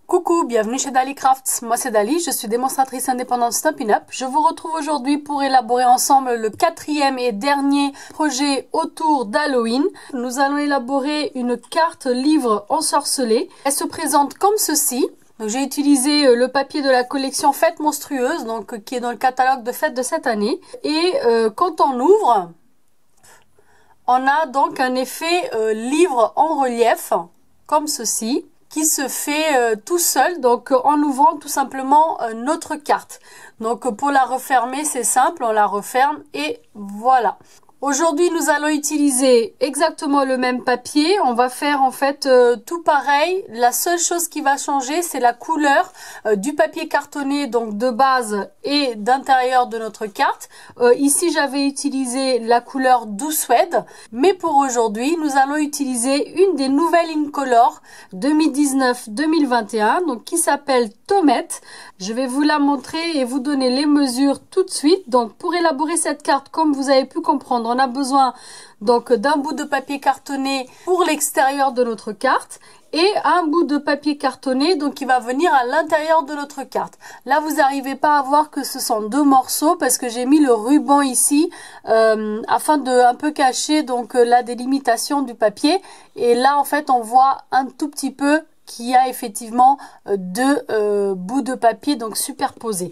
Coucou, bienvenue chez Dali Crafts. Moi c'est Dali, je suis démonstratrice indépendante Stampin' Up. Je vous retrouve aujourd'hui pour élaborer ensemble le quatrième et dernier projet autour d'Halloween. Nous allons élaborer une carte livre ensorcelée. Elle se présente comme ceci. J'ai utilisé le papier de la collection Fête Monstrueuse, donc qui est dans le catalogue de fête de cette année. Et quand on ouvre, on a donc un effet livre en relief, comme ceci, qui se fait tout seul, donc en ouvrant tout simplement notre carte. Donc pour la refermer, c'est simple, on la referme et voilà. Aujourd'hui, nous allons utiliser exactement le même papier. On va faire en fait tout pareil. La seule chose qui va changer, c'est la couleur du papier cartonné, donc de base et d'intérieur de notre carte. Ici, j'avais utilisé la couleur Doux Suède. Mais pour aujourd'hui, nous allons utiliser une des nouvelles Incolor 2019-2021, donc qui s'appelle Tomette. Je vais vous la montrer et vous donner les mesures tout de suite. Donc pour élaborer cette carte, comme vous avez pu comprendre, on a besoin donc d'un bout de papier cartonné pour l'extérieur de notre carte et un bout de papier cartonné donc qui va venir à l'intérieur de notre carte. Là, vous n'arrivez pas à voir que ce sont deux morceaux parce que j'ai mis le ruban ici afin de un peu cacher donc la délimitation du papier. Et là, en fait, on voit un tout petit peu qu'il y a effectivement deux bouts de papier donc superposés.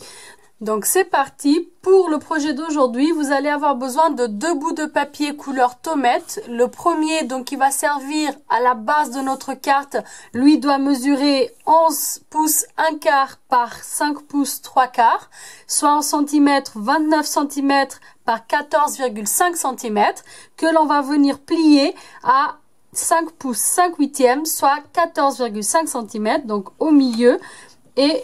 Donc c'est parti pour le projet d'aujourd'hui. Vous allez avoir besoin de deux bouts de papier couleur Tomette. Le premier donc qui va servir à la base de notre carte, lui doit mesurer 11 pouces 1 quart par 5 pouces 3 quarts, soit en centimètres 29 cm par 14,5 cm, que l'on va venir plier à 5 pouces 5 huitièmes, soit 14,5 cm, donc au milieu, et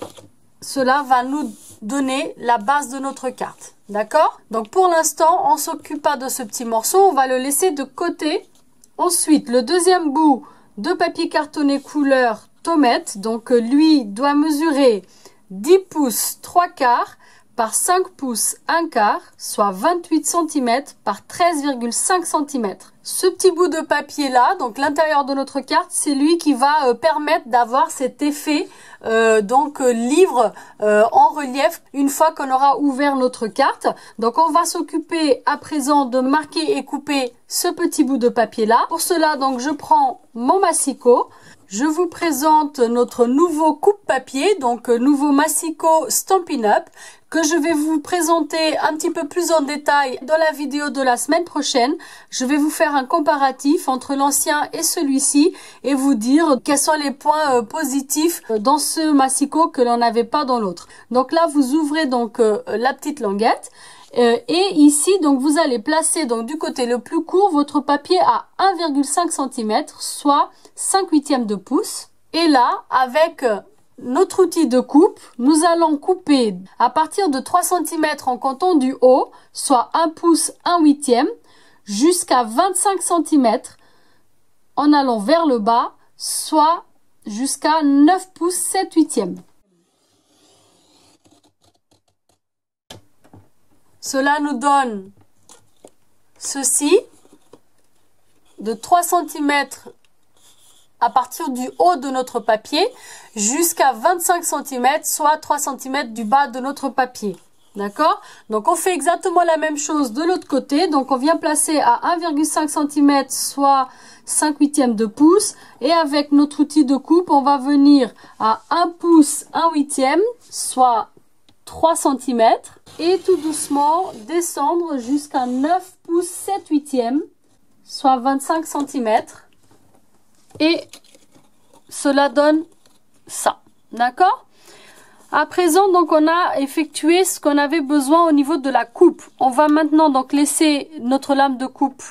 cela va nous donner la base de notre carte. D'accord? Donc pour l'instant, on s'occupe pas de ce petit morceau, on va le laisser de côté. Ensuite, le deuxième bout de papier cartonné couleur Tomette, donc lui doit mesurer 10 pouces 3 quarts par 5 pouces 1 quart, soit 28 cm par 13,5 cm. Ce petit bout de papier là, donc l'intérieur de notre carte, c'est lui qui va permettre d'avoir cet effet livre en relief une fois qu'on aura ouvert notre carte. Donc on va s'occuper à présent de marquer et couper ce petit bout de papier là. Pour cela, donc je prends mon massicot. Je vous présente notre nouveau coupe-papier, donc nouveau massicot Stampin' Up, que je vais vous présenter un petit peu plus en détail dans la vidéo de la semaine prochaine. Je vais vous faire un comparatif entre l'ancien et celui-ci et vous dire quels sont les points positifs dans ce massicot que l'on n'avait pas dans l'autre. Donc là, vous ouvrez donc la petite languette. Et ici, donc vous allez placer donc du côté le plus court votre papier à 1,5 cm, soit 5 huitièmes de pouce. Et là, avec notre outil de coupe, nous allons couper à partir de 3 cm en comptant du haut, soit 1 pouce 1 huitième, jusqu'à 25 cm en allant vers le bas, soit jusqu'à 9 pouces 7 huitièmes. Cela nous donne ceci, de 3 cm à partir du haut de notre papier jusqu'à 25 cm, soit 3 cm du bas de notre papier. D'accord? Donc on fait exactement la même chose de l'autre côté. Donc on vient placer à 1,5 cm, soit 5 huitièmes de pouce. Et avec notre outil de coupe, on va venir à 1 pouce 1 huitième, soit 3 cm. Et tout doucement descendre jusqu'à 9 pouces 7 huitièmes, soit 25 cm. Et cela donne ça. D'accord? À présent, donc, on a effectué ce qu'on avait besoin au niveau de la coupe. On va maintenant donc laisser notre lame de coupe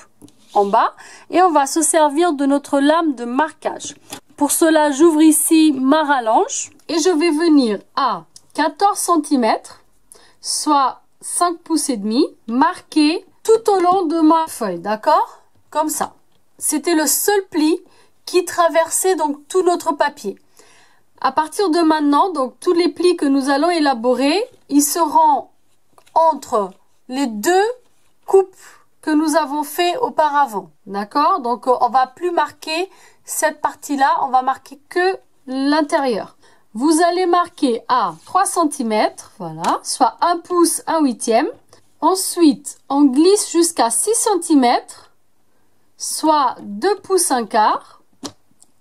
en bas et on va se servir de notre lame de marquage. Pour cela, j'ouvre ici ma rallonge et je vais venir à 14 cm, soit 5 pouces et demi, marqué tout au long de ma feuille, d'accord? Comme ça. C'était le seul pli qui traversait donc tout notre papier. À partir de maintenant, donc tous les plis que nous allons élaborer, ils seront entre les deux coupes que nous avons fait auparavant, d'accord? Donc on va plus marquer cette partie-là, on va marquer que l'intérieur. vous allez marquer à 3 cm, voilà, soit 1 pouce, 1/8. Ensuite, on glisse jusqu'à 6 cm, soit 2 pouces 1/4.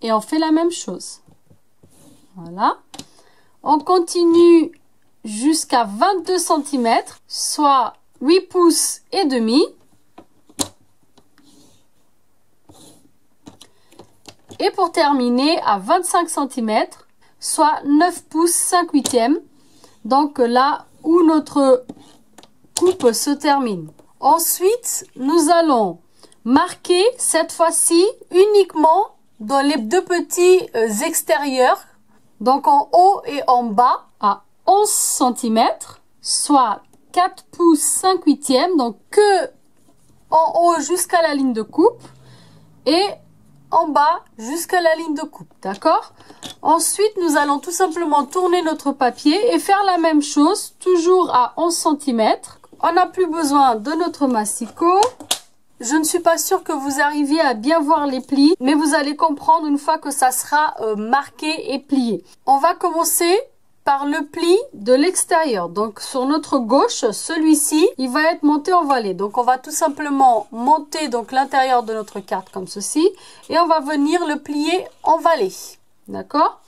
Et on fait la même chose. Voilà. On continue jusqu'à 22 cm, soit 8 pouces et demi. Et pour terminer, à 25 cm, soit 9 pouces 5/8. Donc là où notre coupe se termine. Ensuite, nous allons marquer cette fois-ci uniquement dans les deux petits extérieurs, donc en haut et en bas, à 11 cm, soit 4 pouces 5/8, donc que en haut jusqu'à la ligne de coupe et en bas jusqu'à la ligne de coupe, d'accord? Ensuite, nous allons tout simplement tourner notre papier et faire la même chose, toujours à 11 cm. On n'a plus besoin de notre massicot. Je ne suis pas sûre que vous arriviez à bien voir les plis, mais vous allez comprendre une fois que ça sera marqué et plié. On va commencer par le pli de l'extérieur. Donc sur notre gauche, celui-ci, il va être monté en vallée. Donc on va tout simplement monter donc l'intérieur de notre carte comme ceci et on va venir le plier en vallée. D'accord?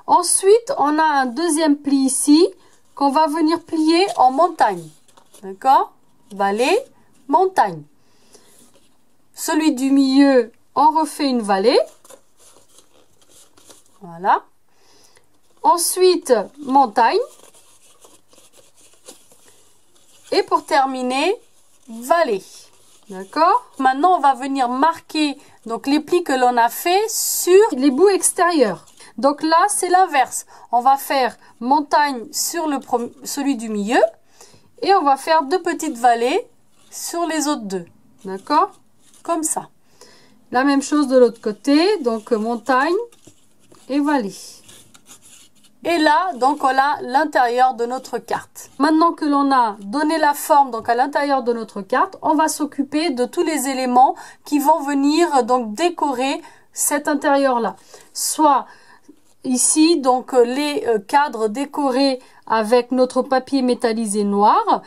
Ensuite, on a un deuxième pli ici qu'on va venir plier en montagne. D'accord? Vallée, montagne. Celui du milieu, on refait une vallée. Voilà. Ensuite, montagne. Et pour terminer, vallée. D'accord? Maintenant, on va venir marquer donc les plis que l'on a fait sur les bouts extérieurs. Donc là, c'est l'inverse. On va faire montagne sur celui du milieu. Et on va faire deux petites vallées sur les autres deux. D'accord? Comme ça. La même chose de l'autre côté. Donc, montagne et vallée. Et là, donc, on a l'intérieur de notre carte. Maintenant que l'on a donné la forme donc à l'intérieur de notre carte, on va s'occuper de tous les éléments qui vont venir donc décorer cet intérieur-là. Soit ici, donc, les cadres décorés avec notre papier métallisé noir.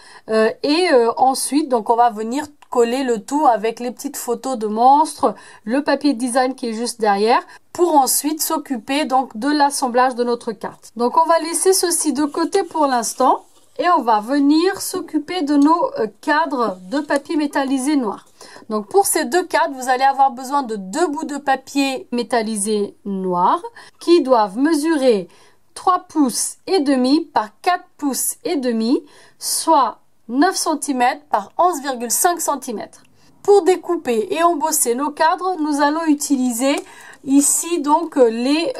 Ensuite, donc, on va venir coller le tout avec les petites photos de monstres, le papier design qui est juste derrière, pour ensuite s'occuper donc de l'assemblage de notre carte. Donc on va laisser ceci de côté pour l'instant et on va venir s'occuper de nos cadres de papier métallisé noir. Donc pour ces deux cadres, vous allez avoir besoin de deux bouts de papier métallisé noir qui doivent mesurer 3 pouces et demi par 4 pouces et demi, soit 9 cm par 11,5 cm. Pour découper et embosser nos cadres, nous allons utiliser ici donc les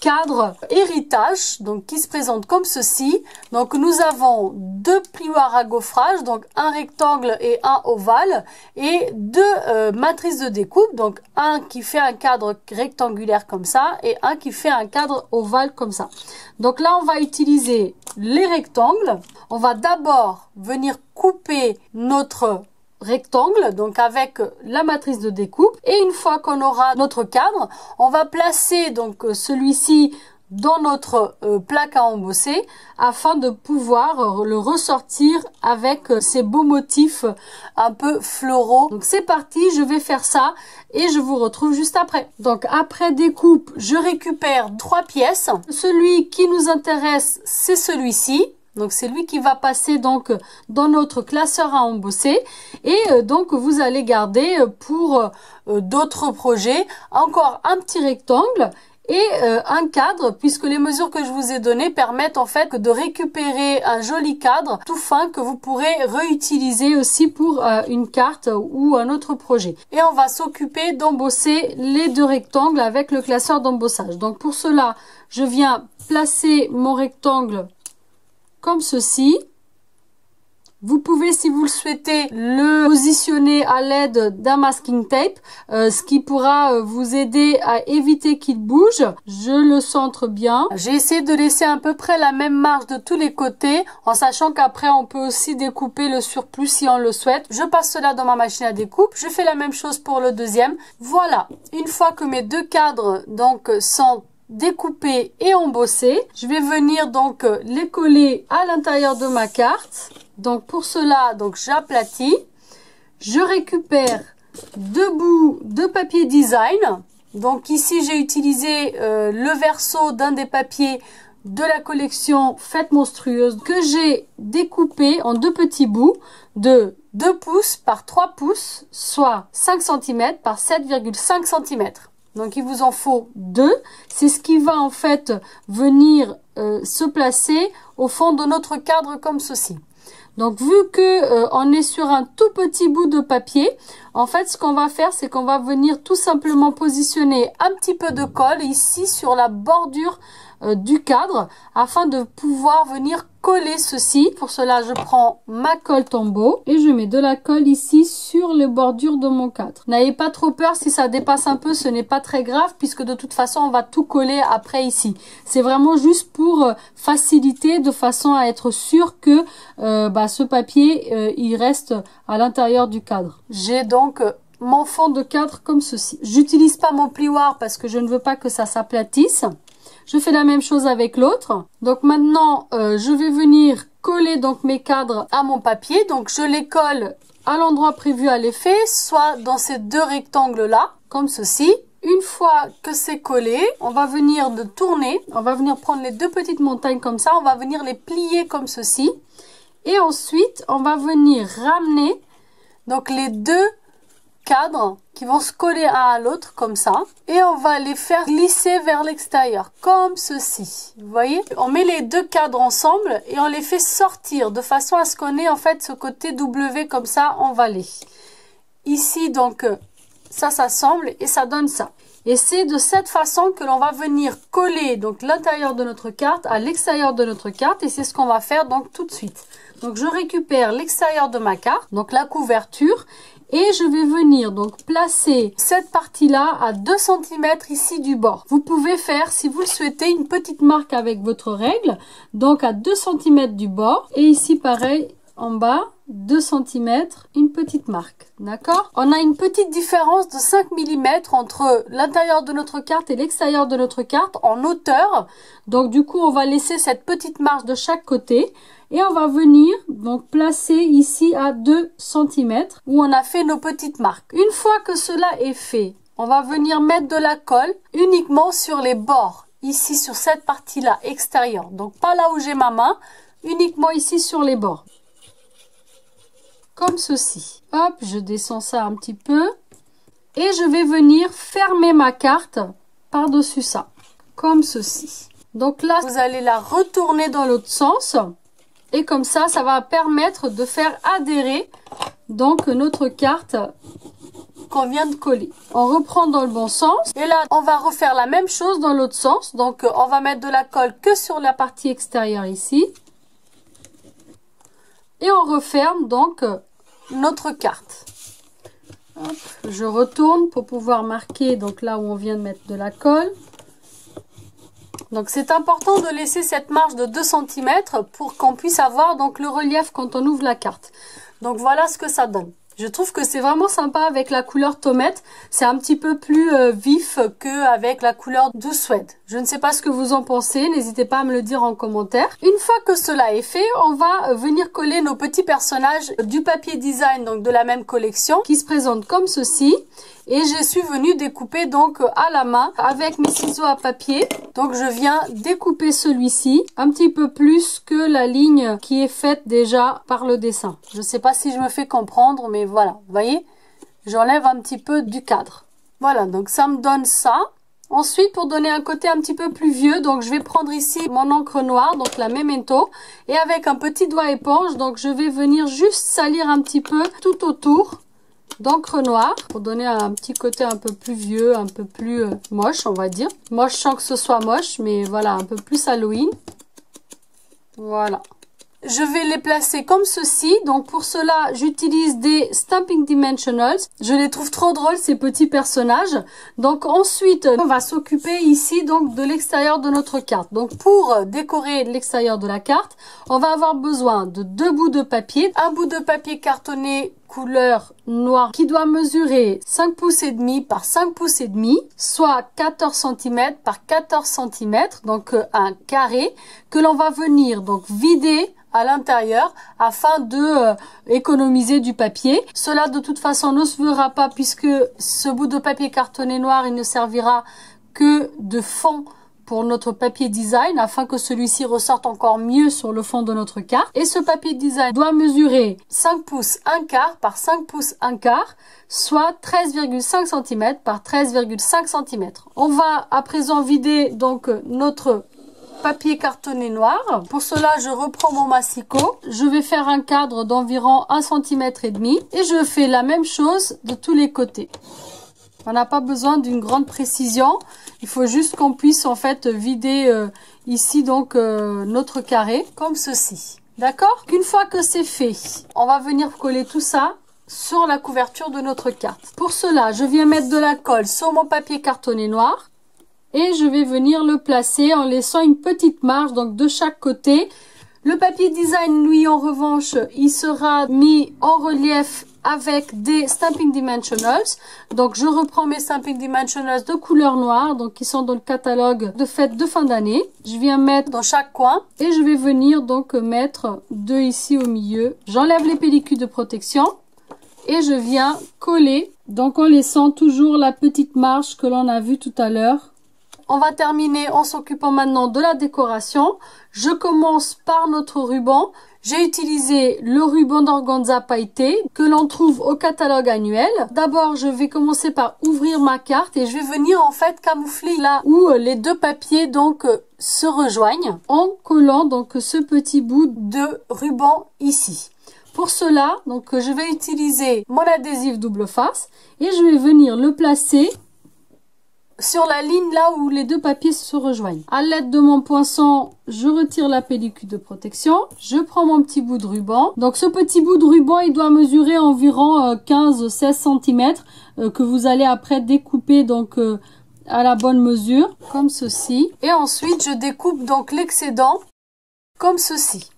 cadres héritage, donc qui se présentent comme ceci. Donc nous avons deux plioirs à gaufrage, donc un rectangle et un ovale, et deux matrices de découpe, donc un qui fait un cadre rectangulaire comme ça et un qui fait un cadre ovale comme ça. Donc là on va utiliser les rectangles. On va d'abord venir couper notre rectangle, donc avec la matrice de découpe, et une fois qu'on aura notre cadre, on va placer donc celui-ci dans notre plaque à embosser afin de pouvoir le ressortir avec ces beaux motifs un peu floraux. Donc c'est parti, je vais faire ça et je vous retrouve juste après. Donc après découpe, je récupère 3 pièces. Celui qui nous intéresse, c'est celui-ci. Donc c'est lui qui va passer donc dans notre classeur à embosser et donc vous allez garder pour d'autres projets encore un petit rectangle et un cadre, puisque les mesures que je vous ai données permettent en fait de récupérer un joli cadre tout fin que vous pourrez réutiliser aussi pour une carte ou un autre projet. Et on va s'occuper d'embosser les deux rectangles avec le classeur d'embossage. Donc pour cela, je viens placer mon rectangle comme ceci. Vous pouvez, si vous le souhaitez, le positionner à l'aide d'un masking tape, ce qui pourra vous aider à éviter qu'il bouge. Je le centre bien. J'ai essayé de laisser à peu près la même marge de tous les côtés, en sachant qu'après on peut aussi découper le surplus si on le souhaite. Je passe cela dans ma machine à découpe. Je fais la même chose pour le deuxième. Voilà, une fois que mes deux cadres donc sont découpés et embossés. Je vais venir donc les coller à l'intérieur de ma carte. Donc pour cela, donc j'aplatis. Je récupère 2 bouts de papier design. Donc ici, j'ai utilisé le verso d'un des papiers de la collection Fête Monstrueuse que j'ai découpé en 2 petits bouts de 2 pouces par 3 pouces, soit 5 cm par 7,5 cm. Donc il vous en faut 2. C'est ce qui va en fait venir se placer au fond de notre cadre comme ceci. Donc vu que on est sur un tout petit bout de papier, en fait ce qu'on va faire, c'est qu'on va venir tout simplement positionner un petit peu de colle ici sur la bordure du cadre afin de pouvoir venir coller ceci. Pour cela, je prends ma colle Tombow et je mets de la colle ici sur les bordures de mon cadre. N'ayez pas trop peur si ça dépasse un peu, ce n'est pas très grave puisque de toute façon, on va tout coller après ici. C'est vraiment juste pour faciliter de façon à être sûr que ce papier, il reste à l'intérieur du cadre. J'ai donc mon fond de cadre comme ceci. J'utilise pas mon plioir parce que je ne veux pas que ça s'aplatisse. Je fais la même chose avec l'autre. Donc maintenant, je vais venir coller donc mes cadres à mon papier. Donc je les colle à l'endroit prévu à l'effet, soit dans ces 2 rectangles-là, comme ceci. Une fois que c'est collé, on va venir de tourner. On va venir prendre les 2 petites montagnes comme ça. On va venir les plier comme ceci. Et ensuite, on va venir ramener donc les 2 cadres qui vont se coller un à l'autre comme ça et on va les faire glisser vers l'extérieur comme ceci. Vous voyez, on met les 2 cadres ensemble et on les fait sortir de façon à ce qu'on ait en fait ce côté W comme ça emballé. Ici donc ça s'assemble et ça donne ça. Et c'est de cette façon que l'on va venir coller donc l'intérieur de notre carte à l'extérieur de notre carte et c'est ce qu'on va faire donc tout de suite. Donc je récupère l'extérieur de ma carte, donc la couverture. Et je vais venir donc placer cette partie-là à 2 cm ici du bord. Vous pouvez faire, si vous le souhaitez, une petite marque avec votre règle. Donc à 2 cm du bord. Et ici, pareil, en bas, 2 cm, une petite marque. D'accord? On a une petite différence de 5 mm entre l'intérieur de notre carte et l'extérieur de notre carte en hauteur. Donc du coup, on va laisser cette petite marge de chaque côté. Et on va venir donc placer ici à 2 cm où on a fait nos petites marques. Une fois que cela est fait, on va venir mettre de la colle uniquement sur les bords. Ici sur cette partie-là extérieure. Donc pas là où j'ai ma main, uniquement ici sur les bords. Comme ceci. Hop, je descends ça un petit peu. Et je vais venir fermer ma carte par-dessus ça. Comme ceci. Donc là, vous allez la retourner dans l'autre sens. Et comme ça, ça va permettre de faire adhérer donc notre carte qu'on vient de coller. On reprend dans le bon sens. Et là, on va refaire la même chose dans l'autre sens. Donc, on va mettre de la colle que sur la partie extérieure ici. Et on referme donc notre carte. Hop, je retourne pour pouvoir marquer donc là où on vient de mettre de la colle. Donc c'est important de laisser cette marge de 2 cm pour qu'on puisse avoir donc le relief quand on ouvre la carte. Donc voilà ce que ça donne. Je trouve que c'est vraiment sympa avec la couleur tomate. C'est un petit peu plus vif qu'avec la couleur du suède. Je ne sais pas ce que vous en pensez. N'hésitez pas à me le dire en commentaire. Une fois que cela est fait, on va venir coller nos petits personnages du papier design, donc de la même collection, qui se présentent comme ceci. Et je suis venue découper donc à la main avec mes ciseaux à papier. Donc je viens découper celui-ci un petit peu plus que la ligne qui est faite déjà par le dessin. Je ne sais pas si je me fais comprendre, mais voilà, vous voyez, j'enlève un petit peu du cadre. Voilà, donc ça me donne ça. Ensuite, pour donner un côté un petit peu plus vieux, donc je vais prendre ici mon encre noire, donc la Memento, et avec un petit doigt éponge, donc je vais venir juste salir un petit peu tout autour d'encre noire pour donner un petit côté un peu plus vieux, un peu plus moche, on va dire. Moche sans que ce soit moche, mais voilà, un peu plus Halloween. Voilà. je vais les placer comme ceci. Donc pour cela, j'utilise des Stampin' Dimensionals. Je les trouve trop drôles, ces petits personnages. Donc ensuite, on va s'occuper ici donc de l'extérieur de notre carte. Donc pour décorer l'extérieur de la carte, on va avoir besoin de 2 bouts de papier. Un bout de papier cartonné couleur noire qui doit mesurer 5 pouces et demi par 5 pouces et demi, soit 14 cm par 14 cm, donc un carré que l'on va venir donc vider à l'intérieur afin de économiser du papier. Cela de toute façon ne se verra pas puisque ce bout de papier cartonné noir, il ne servira que de fond pour notre papier design afin que celui-ci ressorte encore mieux sur le fond de notre carte. Et ce papier design doit mesurer 5 pouces 1 quart par 5 pouces 1 quart, soit 13,5 cm par 13,5 cm. On va à présent vider donc notre papier cartonné noir. Pour cela, je reprends mon massicot. Je vais faire un cadre d'environ 1,5 cm et je fais la même chose de tous les côtés. On n'a pas besoin d'une grande précision. Il faut juste qu'on puisse en fait vider ici donc notre carré comme ceci. D'accord? Une fois que c'est fait, on va venir coller tout ça sur la couverture de notre carte. Pour cela, je viens mettre de la colle sur mon papier cartonné noir et je vais venir le placer en laissant une petite marge donc de chaque côté. Le papier design, lui, en revanche, il sera mis en relief avec des Stampin' Dimensionals. Donc, je reprends mes Stampin' Dimensionals de couleur noire, donc qui sont dans le catalogue de fête de fin d'année. Je viens mettre dans chaque coin et je vais venir donc mettre 2 ici au milieu. J'enlève les pellicules de protection et je viens coller, donc en laissant toujours la petite marge que l'on a vue tout à l'heure. On va terminer en s'occupant maintenant de la décoration. Je commence par notre ruban. J'ai utilisé le ruban d'organza pailleté que l'on trouve au catalogue annuel. D'abord, je vais commencer par ouvrir ma carte et je vais venir en fait camoufler là où les 2 papiers donc se rejoignent en collant donc ce petit bout de ruban ici. Pour cela, donc je vais utiliser mon adhésif double face et je vais venir le placer sur la ligne là où les 2 papiers se rejoignent. À l'aide de mon poinçon, je retire la pellicule de protection. Je prends mon petit bout de ruban. Donc ce petit bout de ruban, il doit mesurer environ 15-16 cm que vous allez après découper donc à la bonne mesure, comme ceci. Et ensuite, je découpe donc l'excédent comme ceci.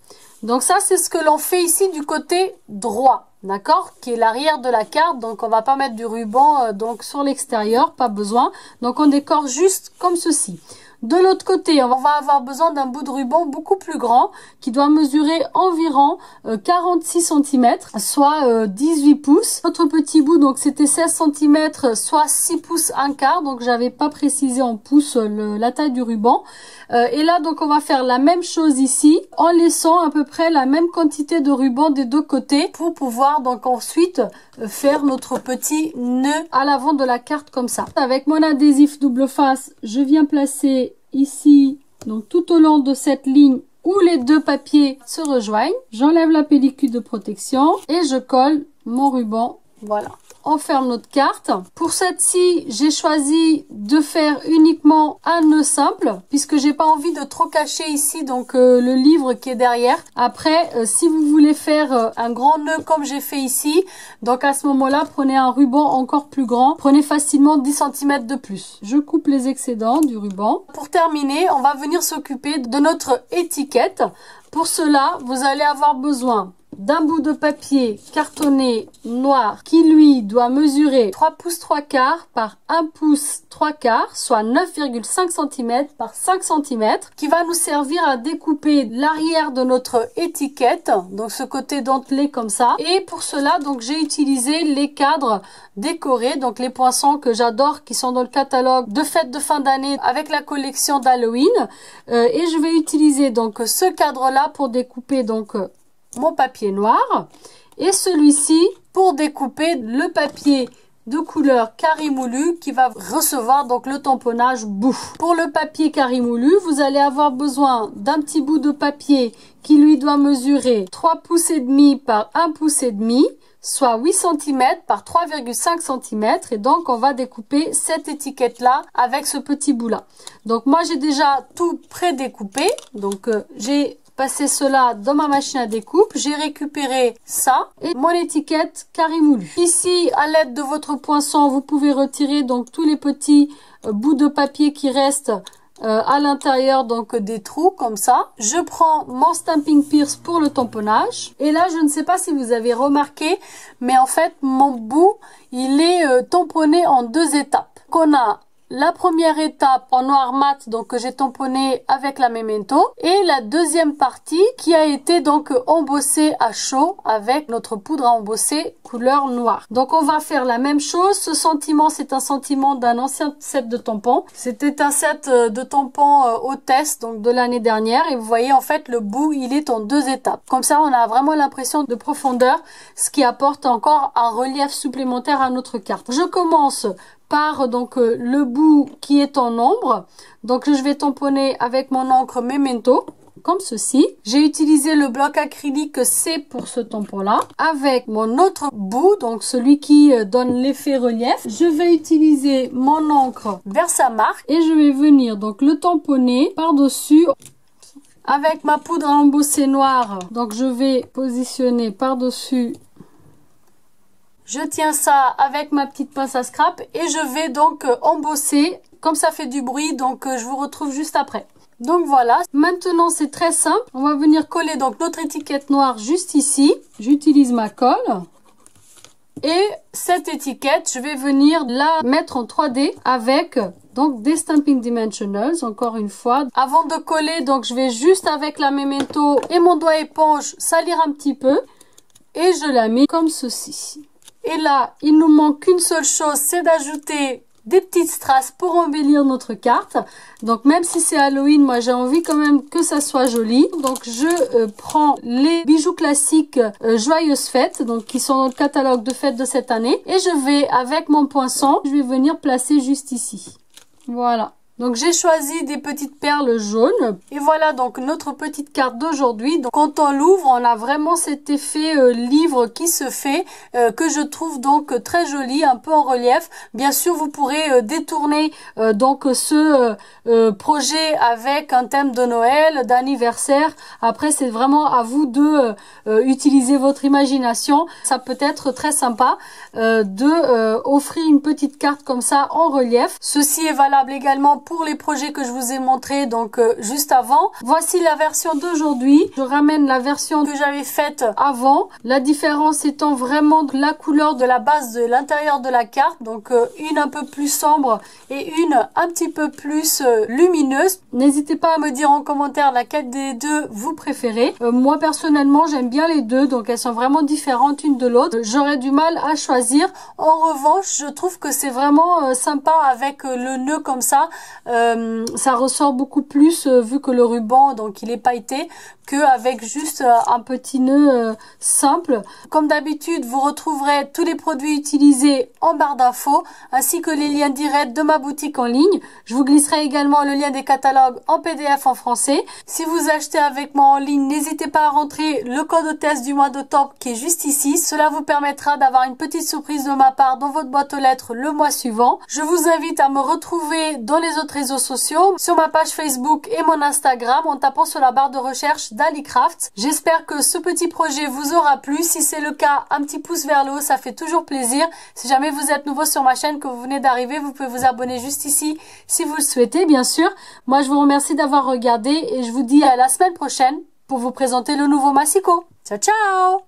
Donc ça, c'est ce que l'on fait ici du côté droit. D'accord, qui est l'arrière de la carte, donc on va pas mettre du ruban donc sur l'extérieur, pas besoin. Donc on décore juste comme ceci. De l'autre côté, on va avoir besoin d'un bout de ruban beaucoup plus grand qui doit mesurer environ 46 cm, soit 18 pouces. Notre petit bout, donc c'était 16 cm, soit 6 pouces 1 quart. Donc j'avais pas précisé en pouces la taille du ruban. Et là, donc on va faire la même chose ici en laissant à peu près la même quantité de ruban des 2 côtés pour pouvoir donc ensuite faire notre petit nœud à l'avant de la carte comme ça. Avec mon adhésif double face, je viens placer ici, donc tout au long de cette ligne où les 2 papiers se rejoignent. J'enlève la pellicule de protection et je colle mon ruban. Voilà. On ferme notre carte. Pour cette-ci, j'ai choisi de faire uniquement un nœud simple puisque j'ai pas envie de trop cacher ici donc le livre qui est derrière. Après, si vous voulez faire un grand nœud comme j'ai fait ici, donc à ce moment-là, prenez un ruban encore plus grand. Prenez facilement 10 cm de plus. Je coupe les excédents du ruban. Pour terminer, on va venir s'occuper de notre étiquette. Pour cela, vous allez avoir besoin d'un bout de papier cartonné noir qui lui doit mesurer 3 pouces 3 quarts par 1 pouce 3 quarts, soit 9,5 cm par 5 cm, qui va nous servir à découper l'arrière de notre étiquette, donc ce côté dentelé comme ça. Et pour cela, donc j'ai utilisé les cadres décorés, donc les poinçons que j'adore, qui sont dans le catalogue de fête de fin d'année avec la collection d'Halloween. Et je vais utiliser donc ce cadre-là pour découper donc mon papier noir et celui-ci pour découper le papier de couleur carré moulu qui va recevoir donc le tamponnage bout. Pour le papier carré moulu, vous allez avoir besoin d'un petit bout de papier qui lui doit mesurer 3 pouces et demi par 1 pouce et demi, soit 8 cm par 3,5 cm, et donc on va découper cette étiquette là avec ce petit bout là. Donc moi j'ai déjà tout pré-découpé, donc j'ai passer cela dans ma machine à découpe. J'ai récupéré ça et mon étiquette carré moulu. Ici, à l'aide de votre poinçon, vous pouvez retirer donc tous les petits bouts de papier qui restent à l'intérieur donc des trous comme ça. Je prends mon stamping pierce pour le tamponnage et là je ne sais pas si vous avez remarqué, mais en fait mon bout il est tamponné en 2 étapes. On a la première étape en noir mat donc que j'ai tamponné avec la Memento et la deuxième partie qui a été donc embossée à chaud avec notre poudre à embosser couleur noire. Donc on va faire la même chose. Ce sentiment c'est un sentiment d'un ancien set de tampons. C'était un set de tampons hôtesse donc de l'année dernière et vous voyez en fait le bout il est en 2 étapes. Comme ça on a vraiment l'impression de profondeur, ce qui apporte encore un relief supplémentaire à notre carte. Je commence par donc le bout qui est en ombre. Donc je vais tamponner avec mon encre Memento comme ceci. J'ai utilisé le bloc acrylique C pour ce tampon là avec mon autre bout, donc celui qui donne l'effet relief. Je vais utiliser mon encre Versamark et je vais venir donc le tamponner par dessus avec ma poudre à embosser noire. Donc je vais positionner par dessus. Je tiens ça avec ma petite pince à scrap et je vais donc embosser comme ça fait du bruit, donc je vous retrouve juste après. Donc voilà, maintenant c'est très simple. On va venir coller donc notre étiquette noire juste ici. J'utilise ma colle et cette étiquette, je vais venir la mettre en 3D avec donc des Stampin' Dimensionals, encore une fois. Avant de coller, donc je vais juste avec la Memento et mon doigt éponge salir un petit peu et je la mets comme ceci. Et là, il nous manque qu'une seule chose, c'est d'ajouter des petites strass pour embellir notre carte. Donc même si c'est Halloween, moi j'ai envie quand même que ça soit joli. Donc je prends les bijoux classiques Joyeuses Fêtes, donc qui sont dans le catalogue de fêtes de cette année. Et je vais, avec mon poinçon, je vais venir placer juste ici. Voilà. Donc j'ai choisi des petites perles jaunes et voilà donc notre petite carte d'aujourd'hui. Donc quand on l'ouvre, on a vraiment cet effet livre qui se fait que je trouve donc très joli, un peu en relief. Bien sûr, vous pourrez détourner donc ce projet avec un thème de Noël, d'anniversaire. Après, c'est vraiment à vous de utiliser votre imagination. Ça peut être très sympa de offrir une petite carte comme ça en relief. Ceci est valable également pour les projets que je vous ai montré donc juste avant. Voici la version d'aujourd'hui. Je ramène la version que j'avais faite avant. La différence étant vraiment la couleur de la base de l'intérieur de la carte. Donc une un peu plus sombre et une un petit peu plus lumineuse. N'hésitez pas à me dire en commentaire laquelle des deux vous préférez. Moi personnellement j'aime bien les deux. Donc elles sont vraiment différentes une de l'autre. J'aurais du mal à choisir. En revanche je trouve que c'est vraiment sympa avec le nœud comme ça. Ça ressort beaucoup plus vu que le ruban donc il est pailleté qu'avec juste un petit nœud simple. Comme d'habitude, vous retrouverez tous les produits utilisés en barre d'infos ainsi que les liens directs de ma boutique en ligne. Je vous glisserai également le lien des catalogues en PDF en français. Si vous achetez avec moi en ligne, n'hésitez pas à rentrer le code hôtesse du mois d'octobre qui est juste ici. Cela vous permettra d'avoir une petite surprise de ma part dans votre boîte aux lettres le mois suivant. Je vous invite à me retrouver dans les autres réseaux sociaux, sur ma page Facebook et mon Instagram en tapant sur la barre de recherche d'Alicraft. J'espère que ce petit projet vous aura plu. Si c'est le cas, un petit pouce vers le haut, ça fait toujours plaisir. Si jamais vous êtes nouveau sur ma chaîne, que vous venez d'arriver, vous pouvez vous abonner juste ici si vous le souhaitez, bien sûr. Moi, je vous remercie d'avoir regardé et je vous dis à la semaine prochaine pour vous présenter le nouveau Massicot. Ciao, ciao!